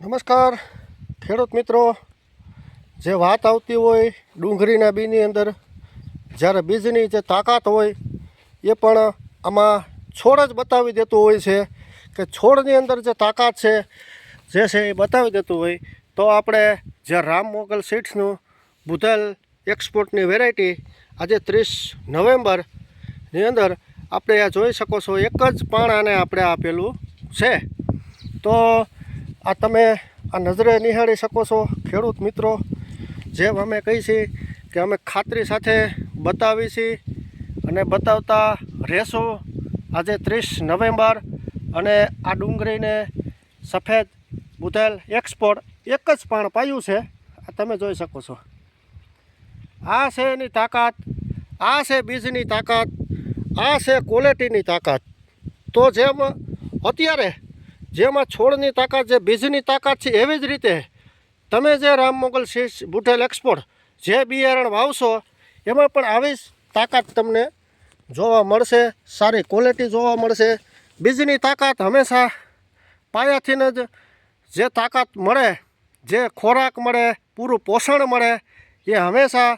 નમસ્કાર ખેડૂત મિત્રો, જે વાત આવતી હોય ડુંગળીના બીની અંદર જ્યારે બીજની જે તાકાત હોય એ પણ આમાં છોડ જ બતાવી દેતું હોય છે કે છોડની અંદર જે તાકાત છે જે છે એ બતાવી દેતું હોય. તો આપણે જે રામ મોગલ સીડ્સનું બુધેલ એક્સપોર્ટની વેરાયટી આજે 30 નવેમ્બરની અંદર આપણે આ જોઈ શકો છો, એક જ પાણ આને આપણે આપેલું છે. તો આ તમે આ નજરે નિહાળી શકો છો ખેડૂત મિત્રો. જેમ અમે કહીએ છીએ કે અમે ખાતરી સાથે બતાવી છીએ અને બતાવતા રહેશું. આજે 30 નવેમ્બર અને આ ડુંગળીને સફેદ બુધેલ એક્સપોર્ટ એક જ પાણ પાયું છે. આ તમે જોઈ શકો છો. આ છે એની તાકાત, આ છે બીજની તાકાત, આ છે ક્વોલિટીની તાકાત. તો જેમ અત્યારે જેમાં છોડની તાકાત, જે બીજની તાકાત છે, એવી જ રીતે તમે જે રામ મોગલ સીડ્સ બુધેલ એક્સપોર્ટ જે બિયારણ વાવશો એમાં પણ આવી જ તાકાત તમને જોવા મળશે. સારી ક્વોલિટી જોવા મળશે. બીજની તાકાત હંમેશા પાયાથીને જ જે તાકાત મળે, જે ખોરાક મળે, પૂરું પોષણ મળે, એ હંમેશા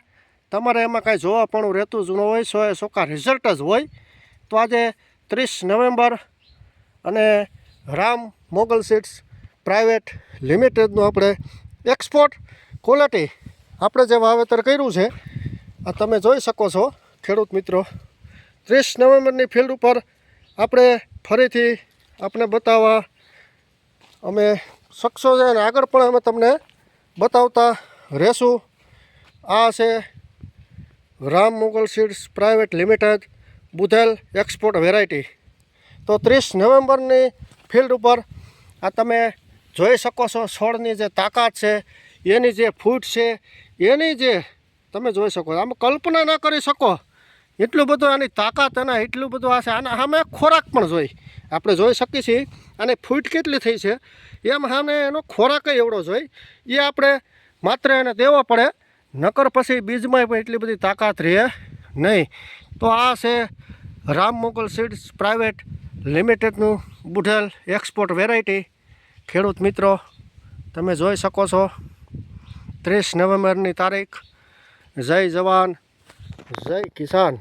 તમારે એમાં કાંઈ જોવાપણું રહેતું જ ન હોય. 100% રિઝલ્ટ જ હોય. તો આજે 30 નવેમ્બર અને રામ મોગલ સીડ્સ પ્રાઇવેટ લિમિટેડનું આપણે એક્સપોર્ટ ક્વોલિટી આપણે જે વાવેતર કર્યું છે આ તમે જોઈ શકો છો ખેડૂત મિત્રો. 30 નવેમ્બરની ફિલ્ડ ઉપર આપણે ફરીથી આપણે બતાવવા અમે સક્ષમ છે અને આગળ પણ અમે તમને બતાવતા રહેશું. આ છે Ram Mogal seeds private limited Budhel export variety. તો 30 નવેમ્બરની ફિલ્ડ ઉપર આ તમે જોઈ શકો છો છોડની જે તાકાત છે, એની જે ફૂટ છે, એની જે તમે જોઈ શકો. આમાં કલ્પના ના કરી શકો એટલું બધું આની તાકાત અને એટલું બધું આ છે. આના સામે ખોરાક પણ જોઈ આપણે જોઈ શકીએ છીએ. અને ફૂટ કેટલી થઈ છે એમ સામે એનો ખોરાક એવડો જોઈ, એ આપણે માત્ર એને દેવો પડે, નકર પછી બીજમાં પણ એટલી બધી તાકાત રહે નહીં. તો આ છે રામ મોગલ સીડ્સ પ્રાઇવેટ લિમિટેડનું બુધેલ એક્સપોર્ટ વેરાયટી. ખેડૂત મિત્રો તમે જોઈ શકો છો 30 નવેમ્બરની તારીખ. જય જવાન જય કિસાન.